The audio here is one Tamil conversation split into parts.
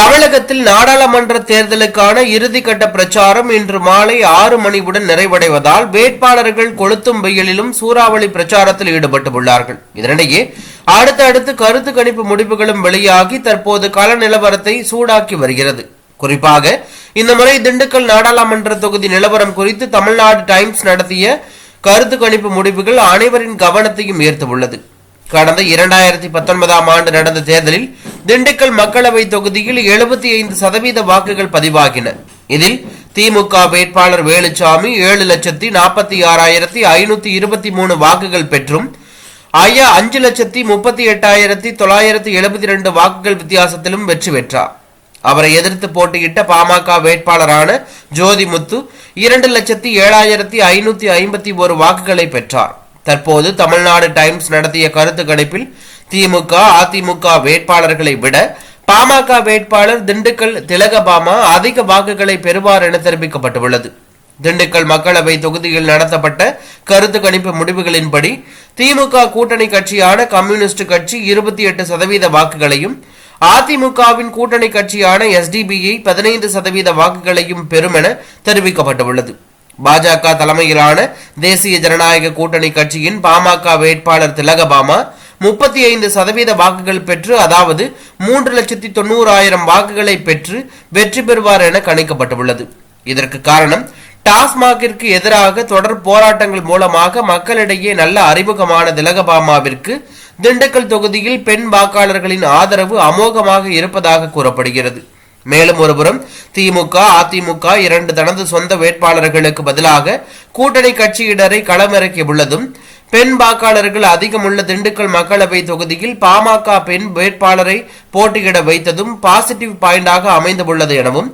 தமிழகத்தில் நாடாளுமன்ற தேர்தலுக்கான இறுதிக்கட்ட பிரச்சாரம் இன்று மாலை 6 மணியுடன் நிறைவடைவதால் வேட்பாளர்கள் கொளுத்தும் வெயிலிலும் சூறாவளி பிரச்சாரத்தில் ஈடுபட்டுள்ளார்கள். இதனிடையே அடுத்தடுத்து கருத்து கணிப்பு முடிவுகளும் வெளியாகி தற்போது கள நிலவரத்தை சூடாக்கி வருகிறது. குறிப்பாக இந்த முறை திண்டுக்கல் நாடாளுமன்ற தொகுதி நிலவரம் குறித்து தமிழ்நாடு டைம்ஸ் நடத்திய கருத்து கணிப்பு முடிவுகள் அனைவரின் கவனத்தையும் ஈர்த்துள்ளது. கடந்த 2019ஆம் ஆண்டு நடந்த தேர்தலில் திண்டுக்கல் மக்களவை தொகுதியில் 75% வாக்குகள் பதிவாகின. இதில் திமுக வேட்பாளர் வேலுச்சாமி 7,46,523 வாக்குகள் பெற்றும் 5,38,972 வாக்குகள் வித்தியாசத்திலும் வெற்றி பெற்றார். அவரை எதிர்த்து போட்டியிட்ட பாமக வேட்பாளரான ஜோதிமுத்து 2,07,551 வாக்குகளை பெற்றார். தற்போது தமிழ்நாடு டைம்ஸ் நடத்திய கருத்து கணிப்பில் திமுக அதிமுக வேட்பாளர்களை விட பாமக வேட்பாளர் திண்டுக்கல் திலகபாமா அதிக வாக்குகளை பெறுவார் என தெரிவிக்கப்பட்டுள்ளது. திண்டுக்கல் மக்களவை தொகுதியில் நடத்தப்பட்ட கருத்து கணிப்பு முடிவுகளின்படி திமுக கூட்டணி கட்சியான கம்யூனிஸ்ட் கட்சி 28% வாக்குகளையும் அதிமுகவின் கூட்டணி கட்சியான எஸ்டிபிஐ 15% வாக்குகளையும் பெறும் என தெரிவிக்கப்பட்டுள்ளது. பாஜக தலைமையிலான தேசிய ஜனநாயக கூட்டணி கட்சியின் பாமக வேட்பாளர் திலகபாமா 35% வாக்குகள் பெற்று, அதாவது 3,90,000 வாக்குகளை பெற்று வெற்றி பெறுவார் என கணிக்கப்பட்டுள்ளது. இதற்கு காரணம் டாஸ்மாகிற்கு எதிராக தொடர் போராட்டங்கள் மூலமாக மக்களிடையே நல்ல அறிமுகமான திலகபாமாவிற்கு திண்டுக்கல் தொகுதியில் பெண் வாக்காளர்களின் ஆதரவு அமோகமாக இருப்பதாக கூறப்படுகிறது. மேலும் ஒருபுறம் திமுக அதிமுக இரண்டு தனது சொந்த வேட்பாளர்களுக்கு பதிலாக கூட்டணி கட்சியினரை களமிறக்கியுள்ளதும், பெண் வாக்காளர்கள் அதிகமுள்ள திண்டுக்கல் மக்களவை தொகுதியில் பாமக பெண் வேட்பாளரை போட்டியிட வைத்ததும் பாசிட்டிவ் பாயிண்டாக அமைந்துள்ளது எனவும்,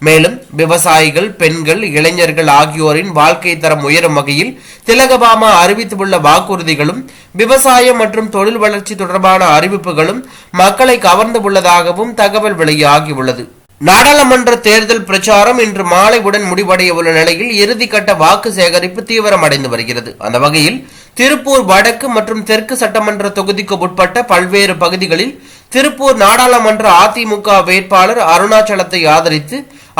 மேலும் விவசாயிகள், பெண்கள், இளைஞர்கள் ஆகியோரின் வாழ்க்கை தரம் உயரும் வகையில் திலகபாமா அறிவித்துள்ள வாக்குறுதிகளும் விவசாயம் மற்றும் தொழில் வளர்ச்சி தொடர்பான அறிவிப்புகளும் மக்களை கவர்ந்து உள்ளதாகவும் தகவல் வெளியாகியுள்ளது. நாடாளுமன்ற தேர்தல் பிரச்சாரம் இன்று மாலையுடன் முடிவடைய உள்ள நிலையில் இறுதிக்கட்ட வாக்கு சேகரிப்பு தீவிரமடைந்து வருகிறது. அந்த வகையில் திருப்பூர் வடக்கு மற்றும் தெற்கு சட்டமன்ற தொகுதிக்கு உட்பட்ட பல்வேறு பகுதிகளில் திருப்பூர் நாடாளுமன்ற அதிமுக வேட்பாளர் அருணாச்சலத்தை ஆதரித்து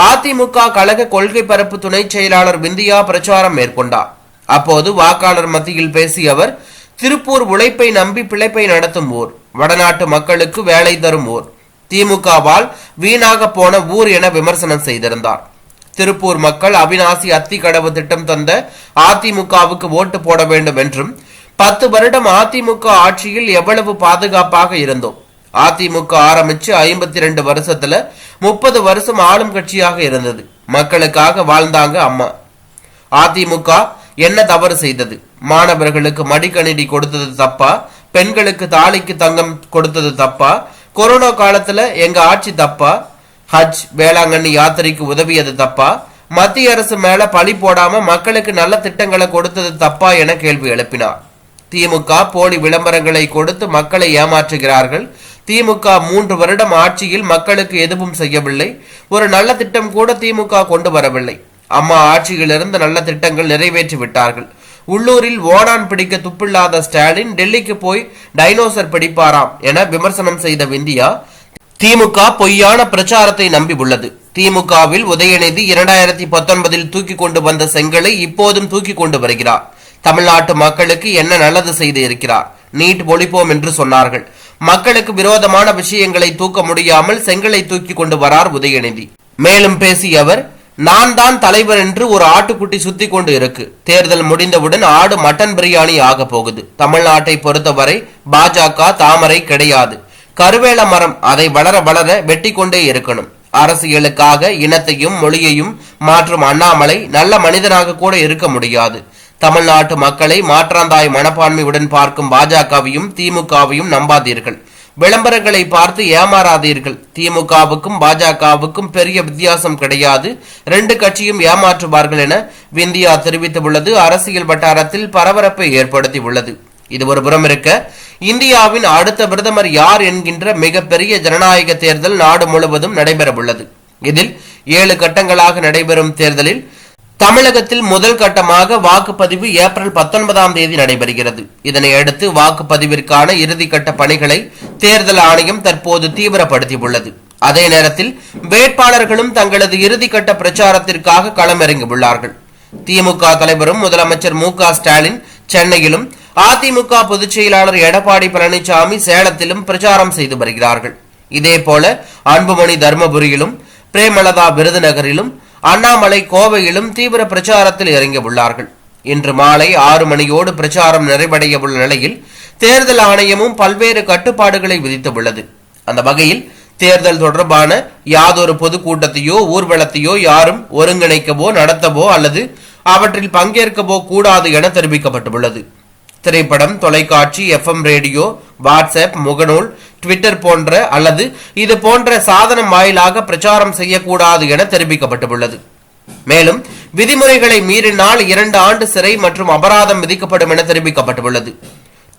அதிமுக கழக கொள்கை பரப்பு துணை செயலாளர் விந்தியா பிரச்சாரம் மேற்கொண்டார். அப்போது வாக்காளர் மத்தியில் பேசிய அவர், திருப்பூர் உழைப்பை நம்பி பிழைப்பை நடத்தும் ஊர், வடநாட்டு மக்களுக்கு வேலை தரும் ஊர், திமுகவால் வீணாக போன ஊர் என விமர்சனம் செய்திருந்தார். திருப்பூர் மக்கள் அவிநாசி அத்திக்கடவு திட்டம் தந்த அதிமுகவுக்கு ஓட்டு போட வேண்டும் என்றும், 10 வருடம் அதிமுக ஆட்சியில் எவ்வளவு பாதுகாப்பாக இருந்தோம், அதிமுக ஆரம்பிச்சு 52 வருஷத்துல 30 வருஷம் ஆளும் கட்சியாக இருந்தது, மக்களுக்காக வாழ்ந்தாங்க அம்மா. அதிமுக என்ன தவறு செய்தது? மாணவர்களுக்கு மடிக்கணினி கொடுத்தது தப்பா? பெண்களுக்கு தாலிக்கு தங்கம் கொடுத்தது தப்பா? கொரோனா காலத்துல எங்க ஆட்சி தப்பா? ஹஜ் வேளாங்கண்ணி யாத்திரைக்கு உதவியது தப்பா? மத்திய அரசு மேல பழி போடாம மக்களுக்கு நல்ல திட்டங்களை கொடுத்தது தப்பா என கேள்வி எழுப்பினார். திமுக போலி விளம்பரங்களை கொடுத்து மக்களை ஏமாற்றுகிறார்கள். திமுக 3 வருடம் ஆட்சியில் மக்களுக்கு எதுவும் செய்யவில்லை. ஒரு நல்ல திட்டம் கூட திமுக கொண்டு வரவில்லை. அம்மா ஆட்சியிலிருந்து நல்ல திட்டங்கள் நிறைவேற்றி விட்டார்கள். உள்ளூரில் ஓனான் பிடிக்க துப்பில்லாத ஸ்டாலின் டெல்லிக்கு போய் டைனோசர் பிடிப்பாராம் என விமர்சனம் செய்த விந்தியா, திமுக பொய்யான பிரச்சாரத்தை நம்பி உள்ளது. திமுகவில் உதயநிதி 2019 தூக்கி கொண்டு வந்த செங்கலை இப்போதும் தூக்கி கொண்டு வருகிறார். தமிழ்நாட்டு மக்களுக்கு என்ன நல்லது செய்து இருக்கிறார்? நீட் ஒழிப்போம் என்று சொன்னார்கள். மக்களுக்கு விரோதமான விஷயங்களை தூக்க முடியாமல் செங்கலை தூக்கி கொண்டு வரார் உதயநிதி. மேலும் பேசிய அவர், நான் தான் தலைவர் என்று ஒரு ஆட்டுக்குட்டி சுத்தி கொண்டு இருக்கு. தேர்தல் முடிந்தவுடன் ஆடு மட்டன் பிரியாணி ஆக போகுது. தமிழ்நாட்டை பொறுத்தவரை பாஜக தாமரை கிடையாது, கருவேல மரம். அதை வளர வளர வெட்டி கொண்டே இருக்கணும். அரசியலுக்காக இனத்தையும் மொழியையும் மாற்றும் அண்ணாமலை நல்ல மனிதனாக கூட இருக்க முடியாது. தமிழ்நாட்டு மக்களை மாற்றாந்தாய் மனப்பான்மையுடன் பார்க்கும் பாஜகவையும் திமுகவையும் நம்பாதீர்கள். விளம்பரங்களை பார்த்து ஏமாறாதீர்கள். திமுகவுக்கும் பாஜகவுக்கும் பெரிய வித்தியாசம் கிடையாது. 2 கட்சியும் ஏமாற்றுவார்கள் என விந்தியா தெரிவித்துள்ளது அரசியல் வட்டாரத்தில் பரபரப்பை ஏற்படுத்தி உள்ளது. இது ஒரு புறம் இருக்க, இந்தியாவின் அடுத்த பிரதமர் யார் என்கின்ற மிகப்பெரிய ஜனநாயக தேர்தல் நாடு முழுவதும் நடைபெறவுள்ளது. இதில் 7 கட்டங்களாக நடைபெறும் தேர்தலில் தமிழகத்தில் முதல் கட்டமாக வாக்குப்பதிவு ஏப்ரல் 19ஆம் தேதி நடைபெறுகிறது. இதனையடுத்து வாக்குப்பதிவிற்கான இறுதிக்கட்ட பணிகளை தேர்தல் ஆணையம் தற்போது தீவிரப்படுத்தியுள்ளது. அதே நேரத்தில் வேட்பாளர்களும் தங்களது இறுதிக்கட்ட பிரச்சாரத்திற்காக களமிறங்கியுள்ளார்கள். திமுக தலைவரும் முதலமைச்சர் மு.க. ஸ்டாலின் சென்னையிலும், அதிமுக பொதுச் செயலாளர் எடப்பாடி பழனிசாமி சேலத்திலும் பிரச்சாரம் செய்து வருகிறார்கள். இதேபோல அன்புமணி தர்மபுரியிலும், பிரேமலதா விருதுநகரிலும், அண்ணாமலை கோவையிலும் தீவிர பிரச்சாரத்தில் இறங்கியுள்ளார்கள். இன்று மாலை 6 மணியோடு பிரச்சாரம் நிறைவடைய உள்ள நிலையில் தேர்தல் ஆணையமும் பல்வேறு கட்டுப்பாடுகளை விதித்துள்ளது. அந்த வகையில் தேர்தல் தொடர்பான யாதொரு பொதுக்கூட்டத்தையோ ஊர்வலத்தையோ யாரும் ஒருங்கிணைக்கவோ நடத்தவோ அல்லது அவற்றில் பங்கேற்கவோ கூடாது என தெரிவிக்கப்பட்டுள்ளது. திரைப்படம், தொலைக்காட்சி, FM ரேடியோ, வாட்ஸ்அப், முகநூல், ட்விட்டர் போன்ற அல்லது இது போன்ற சாதனம் வாயிலாக பிரச்சாரம் செய்யக்கூடாது என தெரிவிக்கப்பட்டுள்ளது. மேலும் விதிமுறைகளை மீறினால் 2 ஆண்டு சிறை மற்றும் அபராதம் விதிக்கப்படும் என தெரிவிக்கப்பட்டுள்ளது.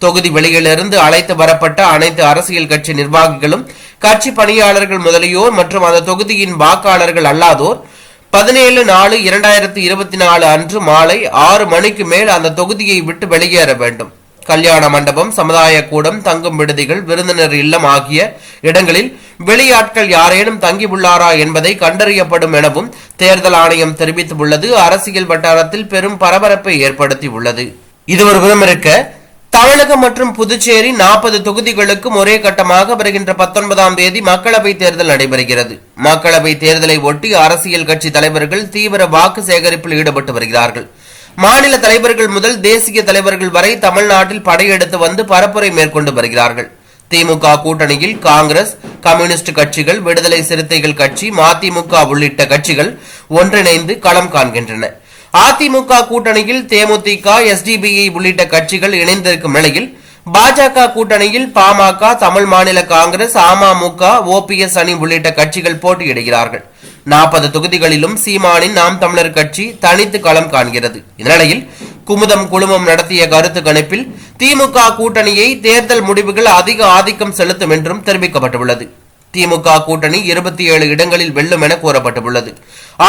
தொகுதி வெளியிலிருந்து அழைத்து வரப்பட்ட அனைத்து அரசியல் கட்சி நிர்வாகிகளும், கட்சி பணியாளர்கள் முதலியோர் மற்றும் அந்த தொகுதியின் வாக்காளர்கள் அல்லாதோர் 17/4/2024 அன்று மாலை 6 மணிக்கு மேல் அந்த தொகுதியை விட்டு வெளியேற வேண்டும். கல்யாண மண்டபம், சமுதாய கூடம், தங்கும் விடுதிகள், விருந்தினர் இல்லம் ஆகிய இடங்களில் வெளியாட்கள் யாரேனும் தங்கியுள்ளாரா என்பதை கண்டறியப்படும் எனவும் தேர்தல் ஆணையம் தெரிவித்துள்ளது. அரசியல் வட்டாரத்தில் பெரும் பரபரப்பை ஏற்படுத்தியுள்ளது. இது ஒரு புறம் இருக்க, தமிழகம் மற்றும் புதுச்சேரி 40 தொகுதிகளுக்கும் ஒரே கட்டமாக வருகின்ற 19ஆம் தேதி மக்களவை தேர்தல் நடைபெறுகிறது. மக்களவை தேர்தலை ஒட்டி அரசியல் கட்சி தலைவர்கள் தீவிர வாக்கு சேகரிப்பில் ஈடுபட்டு வருகிறார்கள். மாநில தலைவர்கள் முதல் தேசிய தலைவர்கள் வரை தமிழ்நாட்டில் படையெடுத்து வந்து பரப்புரை மேற்கொண்டு வருகிறார்கள். திமுக கூட்டணியில் காங்கிரஸ், கம்யூனிஸ்ட் கட்சிகள், விடுதலை சிறுத்தைகள் கட்சி, மதிமுக உள்ளிட்ட கட்சிகள் ஒன்றிணைந்து களம் காண்கின்றன. அதிமுக கூட்டணியில் தேமுதிக, SDPI உள்ளிட்ட கட்சிகள் இணைந்திருக்கும் நிலையில் பாஜக கூட்டணியில் பாமக, தமிழ் மாநில காங்கிரஸ், அமமுக, OPS அணி உள்ளிட்ட கட்சிகள் போட்டியிடுகிறார்கள். 40 தொகுதிகளிலும் சீமானின் நாம் தமிழர் கட்சி தனித்து களம் காண்கிறது. இந்நிலையில் குமுதம் குழுமம் நடத்திய கருத்து கணிப்பில் திமுக கூட்டணியை தேர்தல் முடிவுகள் அதிக ஆதிக்கம் செலுத்தும் என்றும் தெரிவிக்கப்பட்டுள்ளது. திமுக கூட்டணி 27 இடங்களில் வெல்லும் என கூறப்பட்டுள்ளது.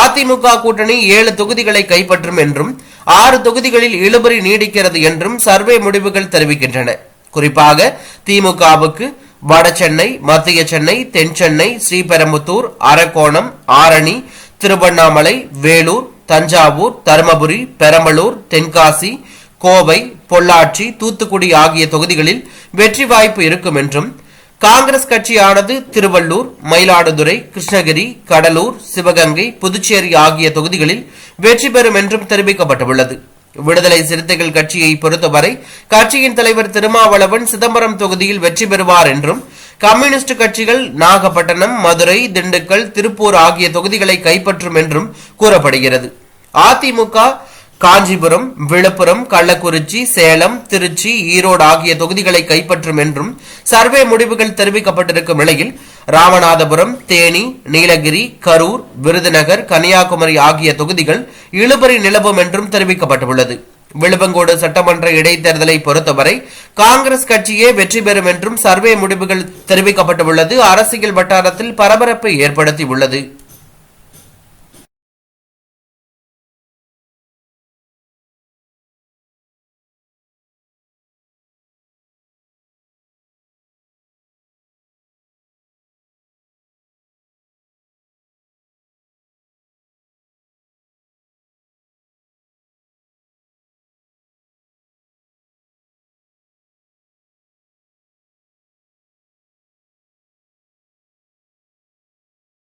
அதிமுக கூட்டணி 7 தொகுதிகளை கைப்பற்றும் என்றும் 6 தொகுதிகளில் இழுபறி நீடிக்கிறது என்றும் சர்வே முடிவுகள் தெரிவிக்கின்றன. குறிப்பாக திமுகவுக்கு வட சென்னை, மத்திய சென்னை, தென் சென்னை, ஸ்ரீபெரும்புத்தூர், அரக்கோணம், ஆரணி, திருவண்ணாமலை, வேலூர், தஞ்சாவூர், தருமபுரி, பெரம்பலூர், தென்காசி, கோவை, பொள்ளாச்சி, தூத்துக்குடி ஆகிய தொகுதிகளில் வெற்றி வாய்ப்பு இருக்கும் என்றும், காங்கிரஸ் கட்சியானது திருவள்ளூர், மயிலாடுதுறை, கிருஷ்ணகிரி, கடலூர், சிவகங்கை, புதுச்சேரி ஆகிய தொகுதிகளில் வெற்றி பெறும் என்றும் தெரிவிக்கப்பட்டுள்ளது. விடுதலை சிறுத்தைகள் கட்சியை பொறுத்தவரை கட்சியின் தலைவர் திருமாவளவன் சிதம்பரம் தொகுதியில் வெற்றி பெறுவார் என்றும், கம்யூனிஸ்ட் கட்சிகள் நாகப்பட்டினம், மதுரை, திண்டுக்கல், திருப்பூர் ஆகிய தொகுதிகளை கைப்பற்றும் என்றும் கூறப்படுகிறது. அதிமுக காஞ்சிபுரம், விழுப்புரம், கள்ளக்குறிச்சி, சேலம், திருச்சி, ஈரோடு ஆகிய தொகுதிகளை கைப்பற்றும் என்றும் சர்வே முடிவுகள் தெரிவிக்கப்பட்டிருக்கும் நிலையில் ராமநாதபுரம், தேனி, நீலகிரி, கரூர், விருதுநகர், கன்னியாகுமரி ஆகிய தொகுதிகள் இழுபறி நிலவும் என்றும் தெரிவிக்கப்பட்டுள்ளது. விழுவங்கோடு சட்டமன்ற இடைத்தேர்தலை பொறுத்தவரை காங்கிரஸ் கட்சியே வெற்றி பெறும் என்றும் சர்வே முடிவுகள் தெரிவிக்கப்பட்டுள்ளது. அரசியல் வட்டாரத்தில் பரபரப்பை ஏற்படுத்தியுள்ளது.